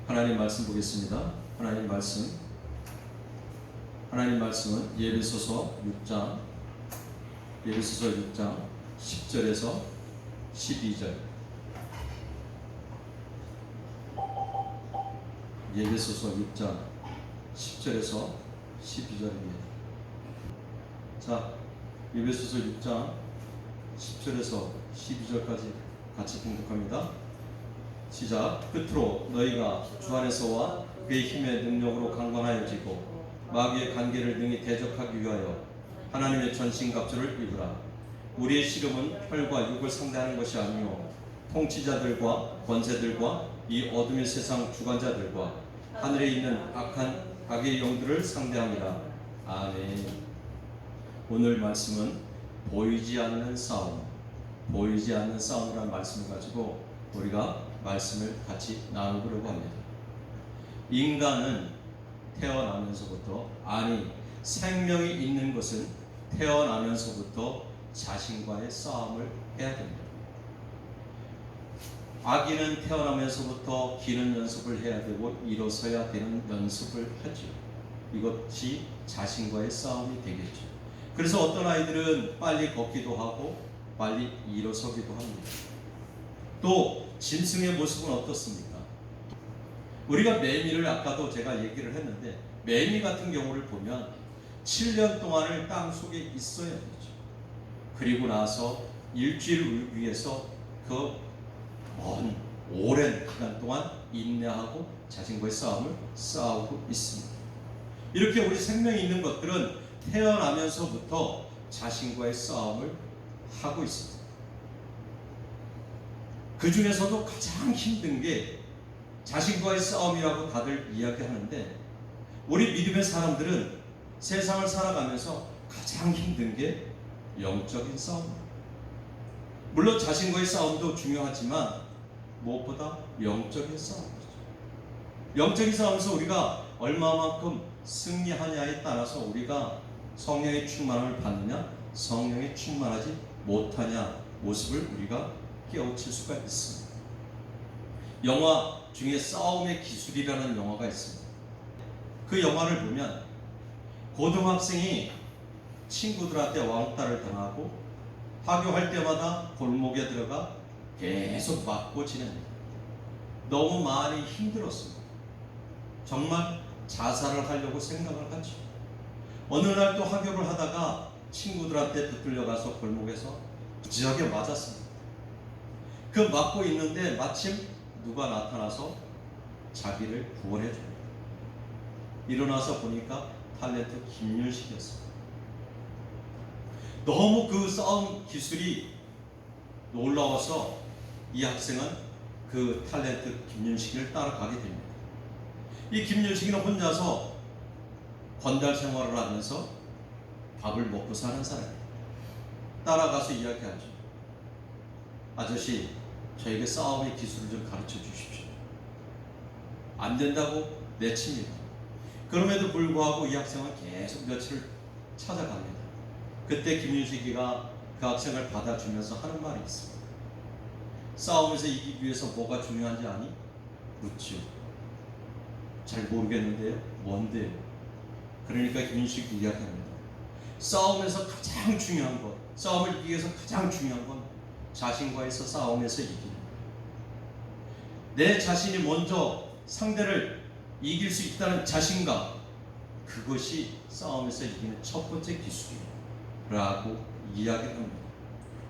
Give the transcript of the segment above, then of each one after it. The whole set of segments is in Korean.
하나님 말씀 보겠습니다. 하나님 말씀은 예배소서 6장 10절에서 12절. 예배소서 6장 10절에서 12절입니다. 자, 예배소서 6장 10절에서 12절까지 같이 공독합니다. 시작. 끝으로 너희가 주 안에서와 그의 힘의 능력으로 강건하여지고 마귀의 관계를 능히 대적하기 위하여 하나님의 전신갑주를 입으라. 우리의 씨름은 혈과 육을 상대하는 것이 아니요 통치자들과 권세들과 이 어둠의 세상 주관자들과 하늘에 있는 악의 영들을 상대함이라. 아멘. 오늘 말씀은 보이지 않는 싸움이라는 말씀을 가지고 우리가 말씀을 같이 나누려고 합니다. 인간은 태어나면서부터, 생명이 있는 것은 태어나면서부터 자신과의 싸움을 해야 됩니다. 아기는 태어나면서부터 기는 연습을 해야 되고 일어서야 되는 연습을 하죠. 이것이 자신과의 싸움이 되겠죠. 그래서 어떤 아이들은 빨리 걷기도 하고 빨리 일어서기도 합니다. 또 짐승의 모습은 어떻습니까? 우리가 매미를 아까도 제가 얘기를 했는데, 매미 같은 경우를 보면 7년 동안을 땅 속에 있어야 되죠. 그리고 나서 일주일 위해서 그 먼 오랜 기간 동안 인내하고 자신과의 싸움을 싸우고 있습니다. 이렇게 우리 생명이 있는 것들은 태어나면서부터 자신과의 싸움을 하고 있습니다. 그 중에서도 가장 힘든 게 자신과의 싸움이라고 다들 이야기하는데, 우리 믿음의 사람들은 세상을 살아가면서 가장 힘든 게 영적인 싸움입니다. 물론 자신과의 싸움도 중요하지만 무엇보다 영적인 싸움이죠. 영적인 싸움에서 우리가 얼마만큼 승리하냐에 따라서 우리가 성령의 충만함을 받느냐, 성령에 충만하지 못하냐 모습을 우리가 깨우칠 수가 있습니다. 영화 중에 싸움의 기술이라는 영화가 있습니다. 그 영화를 보면 고등학생이 친구들한테 왕따를 당하고 하교할 때마다 골목에 들어가 계속 맞고 지냅니다. 너무 많이 힘들었습니다. 정말 자살을 하려고 생각을 하죠. 어느 날 또 하교를 하다가 친구들한테 붙들려가서 골목에서 무지하게 맞았습니다. 그 맞고 있는데 마침 누가 나타나서 자기를 구원해 줍니다. 일어나서 보니까 탤런트 김윤식이었습니다. 너무 그 싸움 기술이 놀라워서 이 학생은 그 탤런트 김윤식을 따라가게 됩니다. 이 김윤식이는 혼자서 건달 생활을 하면서 밥을 먹고 사는 사람이에요. 따라가서 이야기하죠. 아저씨, 저에게 싸움의 기술을 좀 가르쳐 주십시오. 안 된다고 내칩니다. 그럼에도 불구하고 이 학생은 계속 며칠을 찾아갑니다. 그때 김윤식이가 그 학생을 받아주면서 하는 말이 있습니다. 싸움에서 이기기 위해서 뭐가 중요한지 아니? 묻죠. 잘 모르겠는데요. 뭔데요? 그러니까 김윤식이 이야기합니다. 싸움에서 가장 중요한 것, 싸움을 이기기 위해서 가장 중요한 건 자신과의 싸움에서 이기는 것. 내 자신이 먼저 상대를 이길 수 있다는 자신감, 그것이 싸움에서 이기는 첫 번째 기술이라고 이야기를 합니다.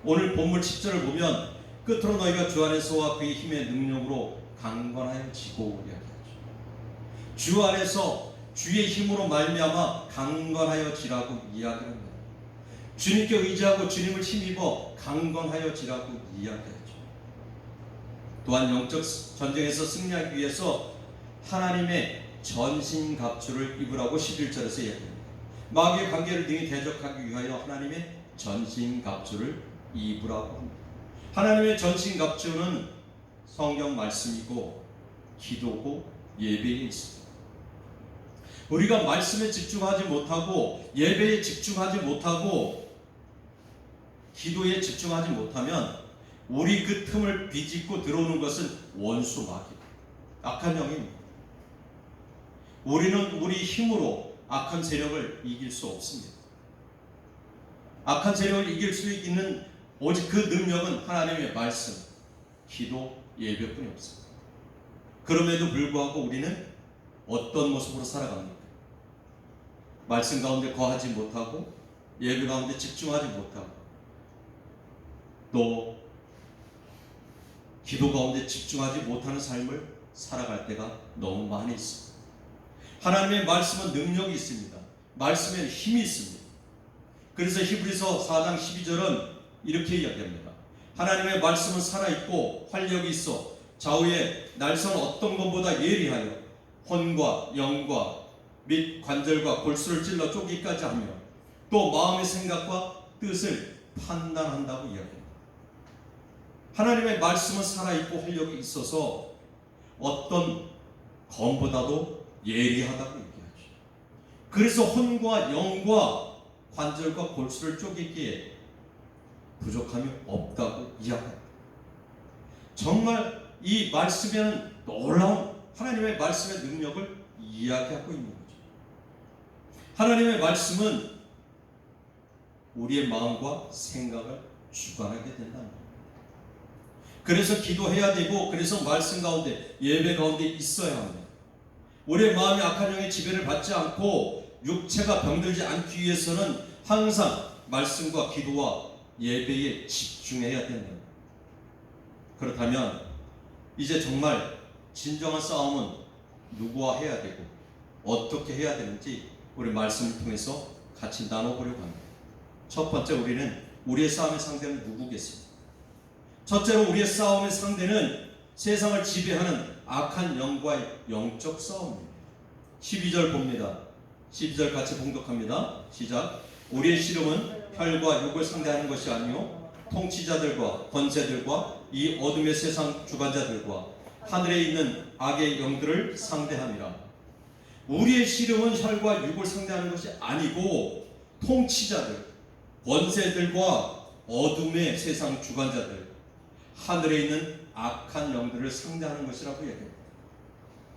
오늘 본문 10절을 보면 끝으로 너희가 주 안에서와 그의 힘의 능력으로 강건하여 지고 이야기하죠. 주 안에서 주의 힘으로 말미암아 강건하여 지라고 이야기합니다. 주님께 의지하고 주님을 힘입어 강건하여 지라고 이야기하죠. 또한 영적 전쟁에서 승리하기 위해서 하나님의 전신갑주를 입으라고 11절에서 이야기합니다. 마귀의 관계를 능히 대적하기 위하여 하나님의 전신갑주를 입으라고 합니다. 하나님의 전신갑주는 성경 말씀이고 기도고 예배에 있습니다. 우리가 말씀에 집중하지 못하고 예배에 집중하지 못하고 기도에 집중하지 못하면 우리 그 틈을 비집고 들어오는 것은 원수 마귀, 악한 영입니다. 우리는 우리 힘으로 악한 세력을 이길 수 없습니다. 악한 세력을 이길 수 있는 오직 그 능력은 하나님의 말씀, 기도, 예배뿐이 없습니다. 그럼에도 불구하고 우리는 어떤 모습으로 살아갑니까? 말씀 가운데 거하지 못하고 예배 가운데 집중하지 못하고 또 기도 가운데 집중하지 못하는 삶을 살아갈 때가 너무 많이 있습니다. 하나님의 말씀은 능력이 있습니다. 말씀에는 힘이 있습니다. 그래서 히브리서 4장 12절은 이렇게 이야기합니다. 하나님의 말씀은 살아있고 활력이 있어 좌우에 날선 어떤 것보다 예리하여 혼과 영과 및 관절과 골수를 찔러 쪼기까지 하며 또 마음의 생각과 뜻을 판단한다고 이야기합니다. 하나님의 말씀은 살아있고 활력이 있어서 어떤 검보다도 예리하다고 얘기하죠. 그래서 혼과 영과 관절과 골수를 쪼개기에 부족함이 없다고 이야기합니다. 정말 이 말씀에는 놀라운 하나님의 말씀의 능력을 이야기하고 있는 거죠. 하나님의 말씀은 우리의 마음과 생각을 주관하게 된다는 겁니다. 그래서 기도해야 되고 그래서 말씀 가운데 예배 가운데 있어야 합니다. 우리의 마음이 악한 영의 지배를 받지 않고 육체가 병들지 않기 위해서는 항상 말씀과 기도와 예배에 집중해야 된다. 그렇다면 이제 정말 진정한 싸움은 누구와 해야 되고 어떻게 해야 되는지 우리 말씀을 통해서 같이 나눠보려고 합니다. 첫 번째, 우리는 우리의 싸움의 상대는 누구겠습니까? 첫째로 우리의 싸움의 상대는 세상을 지배하는 악한 영과의 영적 싸움입니다. 12절 봅니다. 12절 같이 봉독합니다. 시작. 우리의 씨름은 혈과 육을 상대하는 것이 아니요 통치자들과 권세들과 이 어둠의 세상 주관자들과 하늘에 있는 악의 영들을 상대함이라. 우리의 씨름은 혈과 육을 상대하는 것이 아니고 통치자들, 권세들과 어둠의 세상 주관자들, 하늘에 있는 악한 영들을 상대하는 것이라고 얘기합니다.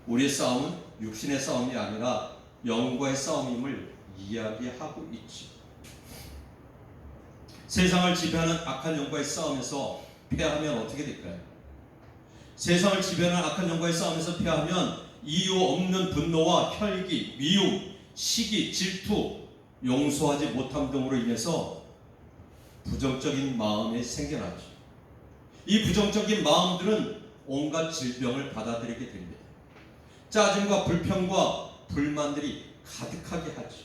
우리의 싸움은 육신의 싸움이 아니라 영과의 싸움임을 이야기하고 있죠. 세상을 지배하는 악한 영과의 싸움에서 패하면 어떻게 될까요? 세상을 지배하는 악한 영과의 싸움에서 패하면 이유 없는 분노와 혈기, 미움, 시기, 질투, 용서하지 못함 등으로 인해서 부정적인 마음이 생겨나죠. 이 부정적인 마음들은 온갖 질병을 받아들이게 됩니다. 짜증과 불평과 불만들이 가득하게 하죠.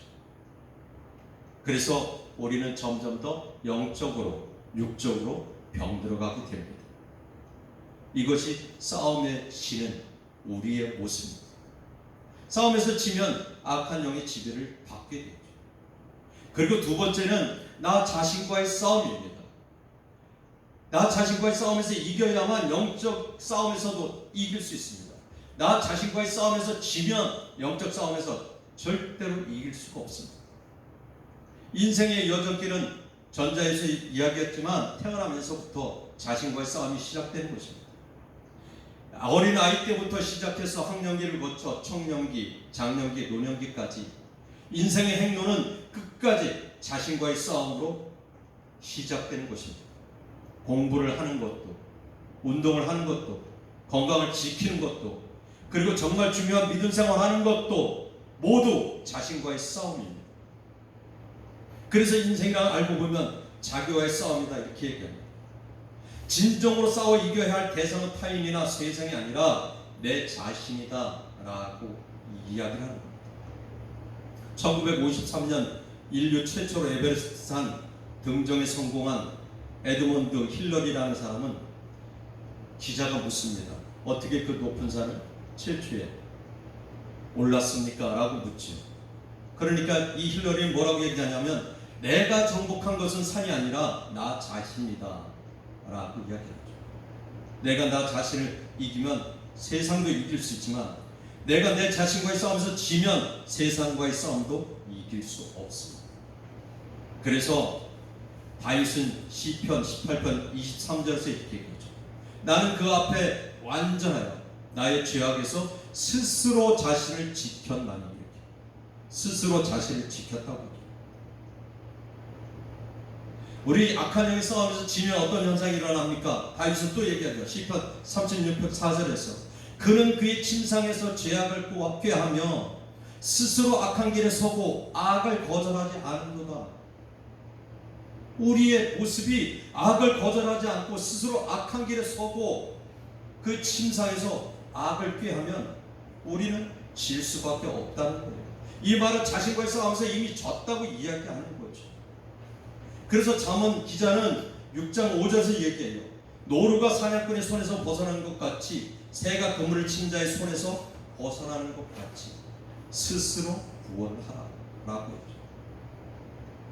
그래서 우리는 점점 더 영적으로, 육적으로 병들어가게 됩니다. 이것이 싸움에 지는 우리의 모습입니다. 싸움에서 지면 악한 영의 지배를 받게 되죠. 그리고 두 번째는 나 자신과의 싸움입니다. 나 자신과의 싸움에서 이겨야만 영적 싸움에서도 이길 수 있습니다. 나 자신과의 싸움에서 지면 영적 싸움에서 절대로 이길 수가 없습니다. 인생의 여정길은 전자에서 이야기했지만 태어나면서부터 자신과의 싸움이 시작되는 것입니다. 어린 아이 때부터 시작해서 학년기를 거쳐 청년기, 장년기, 노년기까지 인생의 행로는 끝까지 자신과의 싸움으로 시작되는 것입니다. 공부를 하는 것도, 운동을 하는 것도, 건강을 지키는 것도, 그리고 정말 중요한 믿음 생활하는 것도 모두 자신과의 싸움입니다. 그래서 인생이란 알고 보면 자기와의 싸움이다 이렇게 얘기합니다. 진정으로 싸워 이겨야 할 대상은 타인이나 세상이 아니라 내 자신이다 라고 이야기를 하는 겁니다. 1953년 인류 최초로 에베레스트산 등정에 성공한 에드먼드 힐러리라는 사람은 기자가 묻습니다. 어떻게 그 높은 산을 최초에 올랐습니까? 라고 묻죠. 그러니까 이 힐러리는 뭐라고 얘기하냐면 내가 정복한 것은 산이 아니라 나 자신이다 라고 이야기하죠. 내가 나 자신을 이기면 세상도 이길 수 있지만 내가 내 자신과의 싸움에서 지면 세상과의 싸움도 이길 수 없습니다. 그래서 다윗은 시편 18편 23절에서 이렇게 얘기하죠. 나는 그 앞에 완전하여 나의 죄악에서 스스로 자신을 지켰나니, 이렇게 스스로 자신을 지켰다고. 우리 악한 영의 싸움에서 지면 어떤 현상이 일어납니까? 다윗은 또 얘기하죠. 시편 36편 4절에서 그는 그의 침상에서 죄악을 꾀하며 스스로 악한 길에 서고 악을 거절하지 않는도다. 우리의 모습이 악을 거절하지 않고 스스로 악한 길에 서고 그 침상에서 악을 꾀하면 우리는 질 수밖에 없다는 거예요. 이 말은 자신과의 싸움에서 이미 졌다고 이야기하는 거죠. 그래서 잠언 기자는 6장 5절에서 얘기해요. 노루가 사냥꾼의 손에서 벗어나는 것 같이 새가 그물을 친 자의 손에서 벗어나는 것 같이 스스로 구원하라고 했죠.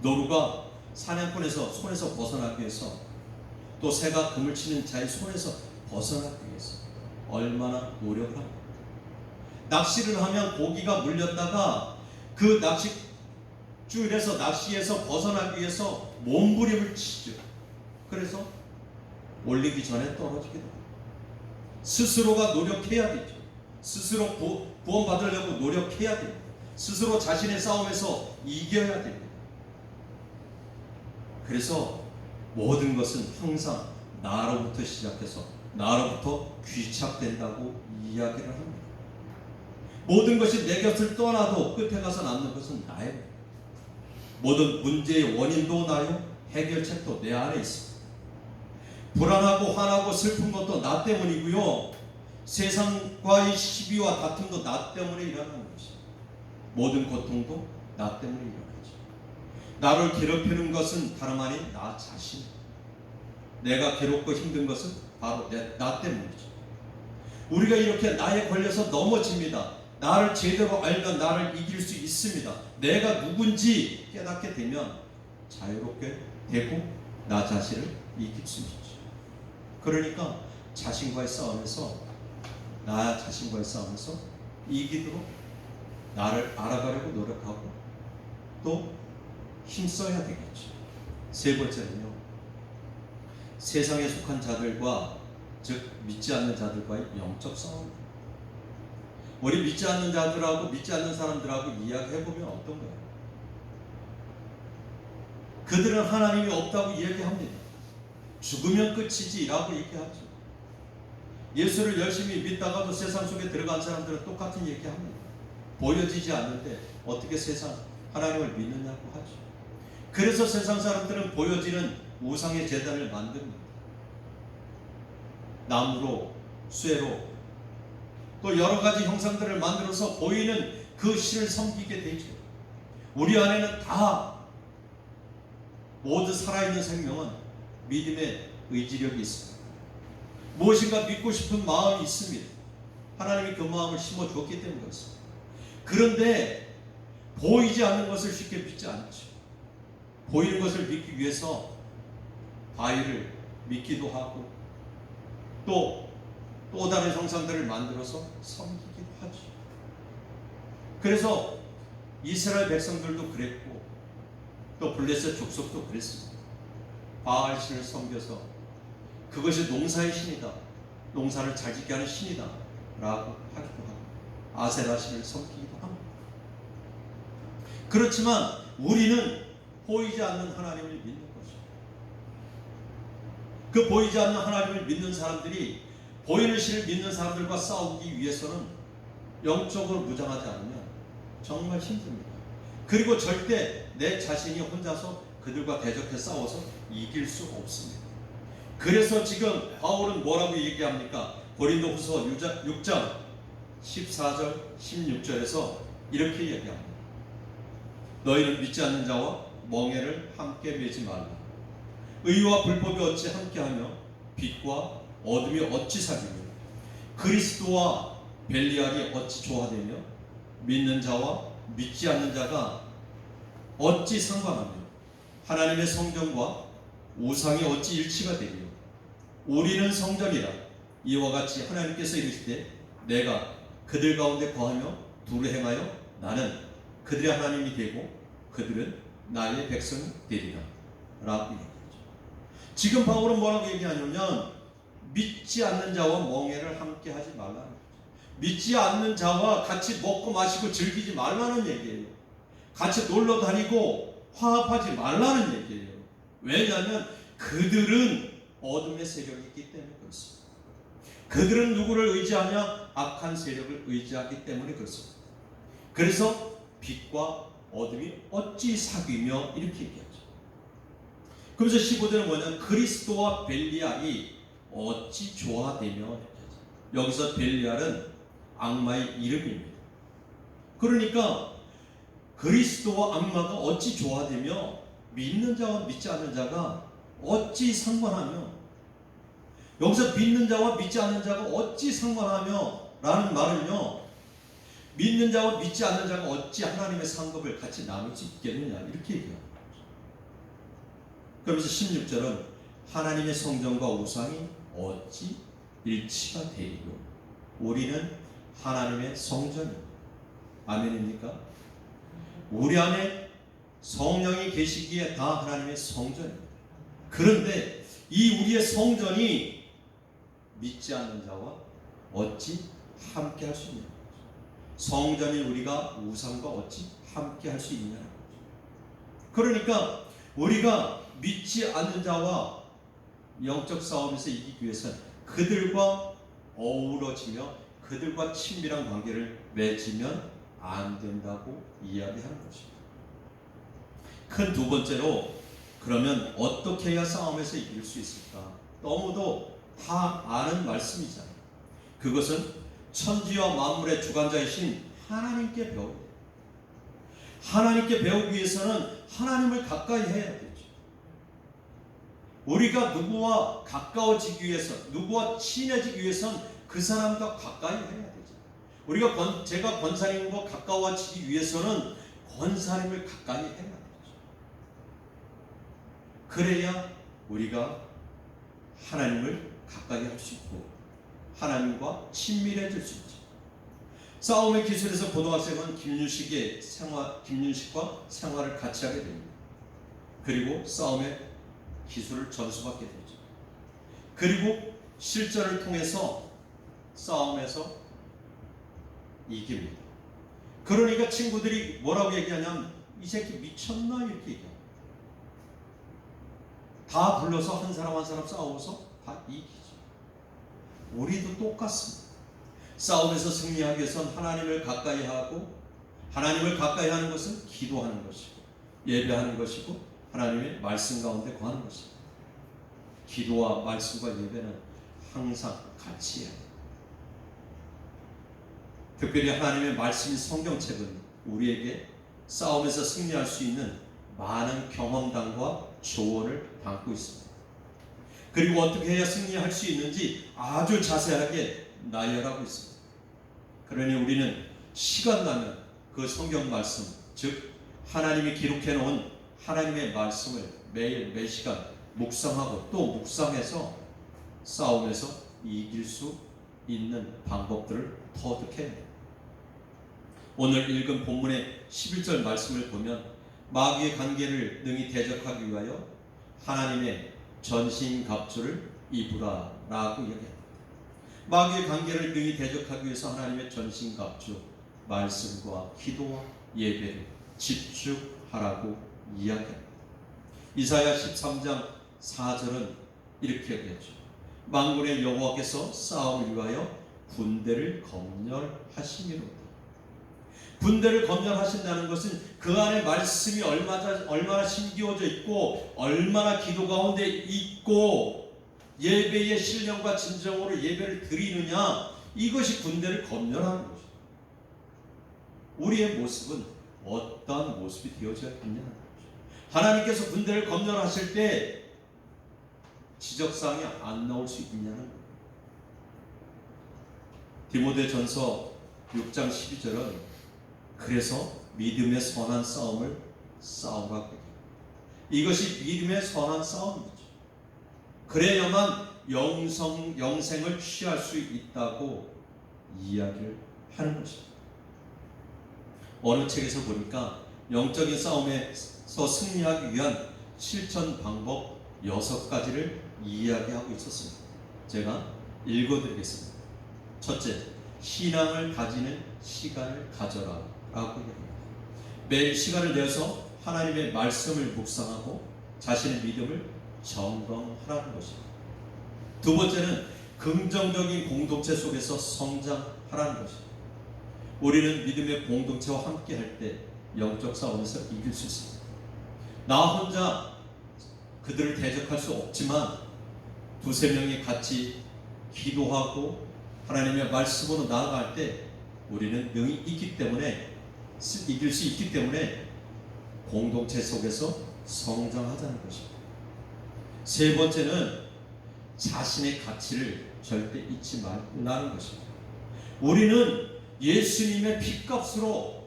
노루가 사냥꾼에서 손에서 벗어나기 위해서, 또 새가 그물 치는 자의 손에서 벗어나기 위해서 얼마나 노력을 합니까? 낚시를 하면 고기가 물렸다가 그 낚싯줄에서 낚시에서 벗어나기 위해서 몸부림을 치죠. 그래서 올리기 전에 떨어지게 됩니다. 스스로가 노력해야 되죠. 스스로 구원받으려고 노력해야 됩니다. 스스로 자신의 싸움에서 이겨야 됩니다. 그래서 모든 것은 항상 나로부터 시작해서 나로부터 귀착된다고 이야기를 합니다. 모든 것이 내 곁을 떠나도 끝에 가서 남는 것은 나예요. 모든 문제의 원인도 나요, 해결책도 내 안에 있습니다. 불안하고 화나고 슬픈 것도 나 때문이고요, 세상과의 시비와 다툼도 나 때문에 일어나는 것입니다. 모든 고통도 나 때문에 일어나죠. 나를 괴롭히는 것은 다름 아닌 나 자신. 내가 괴롭고 힘든 것은 바로 나 때문이죠. 우리가 이렇게 나에 걸려서 넘어집니다. 나를 제대로 알면 나를 이길 수 있습니다. 내가 누군지 깨닫게 되면 자유롭게 되고 나 자신을 이길 수 있죠. 그러니까 자신과의 싸움에서, 나 자신과의 싸움에서 이기도록 나를 알아가려고 노력하고 또 힘써야 되겠죠. 세 번째는요, 세상에 속한 자들과, 즉 믿지 않는 자들과의 영적 싸움. 우리 믿지 않는 자들하고 믿지 않는 사람들하고 이야기해보면 어떤 거예요? 그들은 하나님이 없다고 이야기합니다. 죽으면 끝이지 라고 얘기하죠. 예수를 열심히 믿다가도 세상 속에 들어간 사람들은 똑같은 얘기합니다. 보여지지 않는데 어떻게 세상 하나님을 믿느냐고 하죠. 그래서 세상 사람들은 보여지는 우상의 제단을 만듭니다. 나무로, 쇠로, 또 여러 가지 형상들을 만들어서 보이는 그 신을 섬기게 되죠. 우리 안에는 다 모두 살아있는 생명은 믿음의 의지력이 있습니다. 무엇인가 믿고 싶은 마음이 있습니다. 하나님이 그 마음을 심어줬기 때문에 그렇습니다. 그런데 보이지 않는 것을 쉽게 믿지 않죠. 보이는 것을 믿기 위해서 바위를 믿기도 하고 또 다른 형상들을 만들어서 섬기기도 하죠. 그래서 이스라엘 백성들도 그랬고 또 블레셋 족속도 그랬습니다. 바알 신을 섬겨서 그것이 농사의 신이다, 농사를 잘 짓게 하는 신이다 라고 하기도 하고 아세라 신을 섬기기도 합니다. 그렇지만 우리는 보이지 않는 하나님을 믿는 거죠. 그 보이지 않는 하나님을 믿는 사람들이 보이는 신을 믿는 사람들과 싸우기 위해서는 영적으로 무장하지 않으면 정말 힘듭니다. 그리고 절대 내 자신이 혼자서 그들과 대적해 싸워서 이길 수 없습니다. 그래서 지금 바울은 뭐라고 얘기합니까? 고린도후서 6장 14절 16절에서 이렇게 얘기합니다. 너희는 믿지 않는 자와 멍에를 함께 매지 말라. 의와 불법이 어찌 함께하며 빛과 어둠이 어찌 사귀며 그리스도와 벨리알이 어찌 조화되며 믿는 자와 믿지 않는 자가 어찌 상관하며 하나님의 성전과 우상이 어찌 일치가 되며 우리는 성전이라. 이와 같이 하나님께서 이르시되 내가 그들 가운데 거하며 두루 행하여 나는 그들의 하나님이 되고 그들은 나의 백성이 되리라 라고 얘기하죠. 지금 바울은 뭐라고 얘기하냐면 믿지 않는 자와 멍에를 함께 하지 말라는 거죠. 믿지 않는 자와 같이 먹고 마시고 즐기지 말라는 얘기예요. 같이 놀러 다니고 화합하지 말라는 얘기예요. 왜냐하면 그들은 어둠의 세력이 있기 때문에 그렇습니다. 그들은 누구를 의지하냐? 악한 세력을 의지하기 때문에 그렇습니다. 그래서 빛과 어둠이 어찌 사귀며 이렇게 얘기하죠. 그래서 15절은 뭐냐면 그리스도와 벨리알이 어찌 조화되며, 여기서 벨리알은 악마의 이름입니다. 그러니까 그리스도와 악마가 어찌 조화되며 믿는 자와 믿지 않는 자가 어찌 상관하며, 여기서 믿는 자와 믿지 않는 자가 어찌 상관하며 라는 말은요, 믿는 자와 믿지 않는 자가 어찌 하나님의 상급을 같이 나눌 수 있겠느냐 이렇게 얘기합니다. 그러면서 16절은 하나님의 성전과 우상이 어찌 일치가 되리요. 우리는 하나님의 성전입니다. 아멘입니까? 우리 안에 성령이 계시기에 다 하나님의 성전입니다. 그런데 이 우리의 성전이 믿지 않는 자와 어찌 함께 할 수 있느냐, 성전인 우리가 우상과 어찌 함께 할 수 있느냐. 그러니까 우리가 믿지 않는 자와 영적 싸움에서 이기기 위해서는 그들과 어우러지며 그들과 친밀한 관계를 맺으면 안 된다고 이야기하는 것입니다. 큰 두 번째로, 그러면 어떻게 해야 싸움에서 이길 수 있을까? 너무도 다 아는 말씀이잖아요. 그것은 천지와 만물의 주관자이신 하나님께 배워야 돼요. 하나님께 배우기 위해서는 하나님을 가까이 해야 되죠. 우리가 누구와 가까워지기 위해서, 누구와 친해지기 위해서는 그 사람과 가까이 해야 되죠. 우리가 제가 권사님과 가까워지기 위해서는 권사님을 가까이 해야 되죠. 그래야 우리가 하나님을 가까이 할 수 있고 하나님과 친밀해질 수 있죠. 싸움의 기술에서 고등학생은 김윤식과 생활을 같이 하게 됩니다. 그리고 싸움의 기술을 전수받게 되죠. 그리고 실전을 통해서 싸움에서 이깁니다. 그러니까 친구들이 뭐라고 얘기하냐면 이 새끼 미쳤나 이렇게 얘기합니다. 다 불러서 한 사람 한 사람 싸워서 다 이기죠. 우리도 똑같습니다. 싸움에서 승리하기 위해서는 하나님을 가까이 하고, 하나님을 가까이 하는 것은 기도하는 것이고 예배하는 것이고 하나님의 말씀 가운데 거하는 것입니다. 기도와 말씀과 예배는 항상 같이 해야 돼요. 특별히 하나님의 말씀인 성경책은 우리에게 싸움에서 승리할 수 있는 많은 경험담과 조언을 담고 있습니다. 그리고 어떻게 해야 승리할 수 있는지 아주 자세하게 나열하고 있습니다. 그러니 우리는 시간 나면 그 성경 말씀, 즉 하나님이 기록해 놓은 하나님의 말씀을 매일 매 시간 묵상하고 또 묵상해서 싸움에서 이길 수 있는 방법들을 터득해야 해요. 오늘 읽은 본문의 11절 말씀을 보면 마귀의 관계를 능히 대적하기 위하여 하나님의 전신갑주를 입으라 라고 이야기합니다. 마귀의 관계를 능히 대적하기 위해서 하나님의 전신갑주, 말씀과 기도와 예배를 집중하라고 이야기합니다. 이사야 13장 4절은 이렇게 얘기하죠. 만군의 여호와께서 싸움을 위하여 군대를 검열하시미로다. 군대를 검열하신다는 것은 그 안에 말씀이 얼마나 심기어져 있고 얼마나 기도 가운데 있고 예배의 신령과 진정으로 예배를 드리느냐, 이것이 군대를 검열하는 것입니다. 우리의 모습은 어떠한 모습이 되어져야 하느냐는 것입니다. 하나님께서 군대를 검열하실 때 지적사항이 안 나올 수 있냐는 거예요. 디모데전서 6장 12절은 그래서 믿음의 선한 싸움을 싸우라고 해요. 이것이 믿음의 선한 싸움이죠. 그래야만 영생을 취할 수 있다고 이야기를 하는 것입니다. 어느 책에서 보니까 영적인 싸움에서 승리하기 위한 실천 방법 6가지를 이야기하고 있었습니다. 제가 읽어드리겠습니다. 첫째, 신앙을 가지는 시간을 가져라 라고 얘기합니다. 매일 시간을 내서 하나님의 말씀을 묵상하고 자신의 믿음을 점검하라는 것입니다. 두 번째는 긍정적인 공동체 속에서 성장하라는 것입니다. 우리는 믿음의 공동체와 함께 할 때 영적 싸움에서 이길 수 있습니다. 나 혼자 그들을 대적할 수 없지만 두세 명이 같이 기도하고 하나님의 말씀으로 나아갈 때 우리는 능히 이길 수 있기 때문에 공동체 속에서 성장하자는 것입니다. 세 번째는 자신의 가치를 절대 잊지 말라는 것입니다. 우리는 예수님의 핏값으로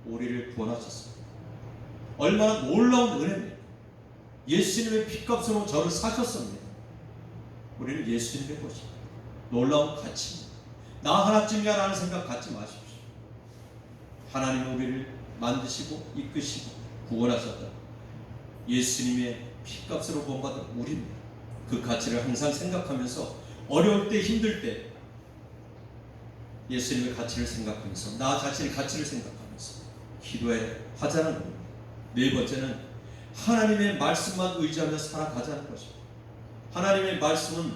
우리를 구원하셨습니다. 얼마나 놀라운 은혜입니까? 예수님의 핏값으로 저를 사셨습니다. 우리는 예수님의 것입니다. 놀라운 가치입니다. 나 하나쯤이야 라는 생각 갖지 마십시오. 하나님은 우리를 만드시고 이끄시고 구원하셨다. 예수님의 핏값으로 구원받은 우리입니다. 그 가치를 항상 생각하면서 어려울 때 힘들 때 예수님의 가치를 생각하면서 나 자신의 가치를 생각하면서 기도하자는 겁니다. 네 번째는 하나님의 말씀만 의지하며 살아가자는 것입니다. 하나님의 말씀은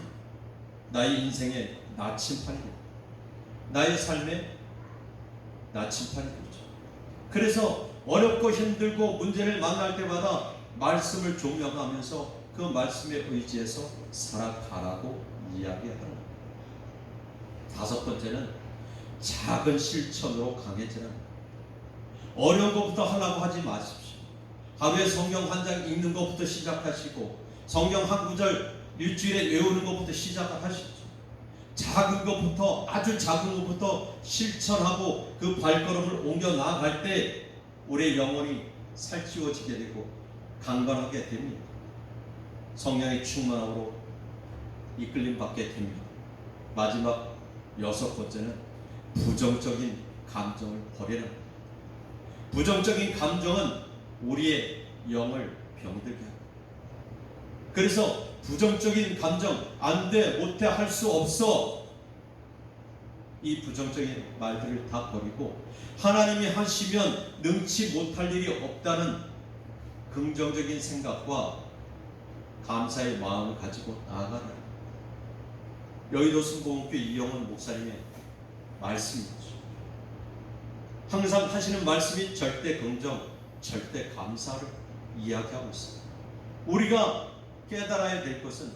나의 인생의 나침판입니다. 나의 삶의 나침판입니다. 그래서 어렵고 힘들고 문제를 만날 때마다 말씀을 종용하면서 그 말씀에 의지해서 살아가라고 이야기하는 겁니다. 다섯 번째는 작은 실천으로 강해지는 겁니다. 어려운 것부터 하려고 하지 마십시오. 하루에 성경 한 장 읽는 것부터 시작하시고 성경 한 구절 일주일에 외우는 것부터 시작하십시오. 작은 것부터 아주 작은 것부터 실천하고 그 발걸음을 옮겨 나아갈 때 우리의 영혼이 살찌워지게 되고 강건하게 됩니다. 성령의 충만함으로 이끌림 받게 됩니다. 마지막 여섯 번째는 부정적인 감정을 버리는 겁니다. 부정적인 감정은 우리의 영을 병들게 합니다. 그래서 부정적인 감정 안 돼, 못해, 할 수 없어 이 부정적인 말들을 다 버리고 하나님이 하시면 능치 못할 일이 없다는 긍정적인 생각과 감사의 마음을 가지고 나아가라. 여의도 순복음교회 이영훈 목사님의 말씀이죠. 항상 하시는 말씀이 절대 긍정, 절대 감사를 이야기하고 있습니다. 우리가 깨달아야 될 것은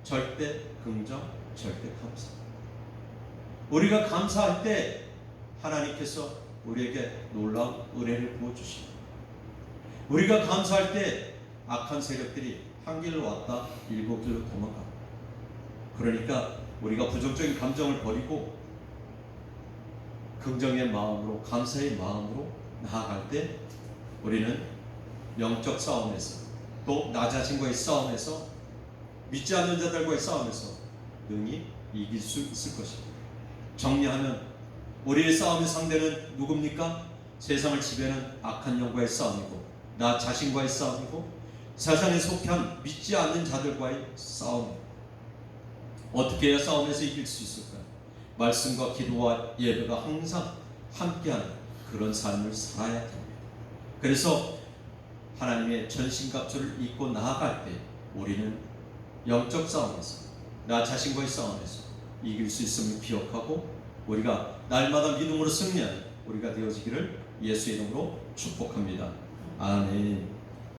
절대 긍정, 절대 감사. 우리가 감사할 때 하나님께서 우리에게 놀라운 은혜를 부어주십니다. 우리가 감사할 때 악한 세력들이 한 길로 왔다 일곱 길로 도망갑니다. 그러니까 우리가 부정적인 감정을 버리고 긍정의 마음으로 감사의 마음으로 나아갈 때 우리는 영적 싸움에서 또 나 자신과의 싸움에서 믿지 않는 자들과의 싸움에서 능히 이길 수 있을 것입니다. 정리하면 우리의 싸움의 상대는 누굽니까? 세상을 지배하는 악한 영과의 싸움이고 나 자신과의 싸움이고 세상에 속한 믿지 않는 자들과의 싸움입니다. 어떻게 해야 싸움에서 이길 수 있을까요? 말씀과 기도와 예배가 항상 함께하는 그런 삶을 살아야 됩니다. 그래서 하나님의 전신갑주를 입고 나아갈 때 우리는 영적 싸움에서 나 자신과의 싸움에서 이길 수 있음을 기억하고 우리가 날마다 믿음으로 승리하는 우리가 되어지기를 예수의 이름으로 축복합니다. 아멘.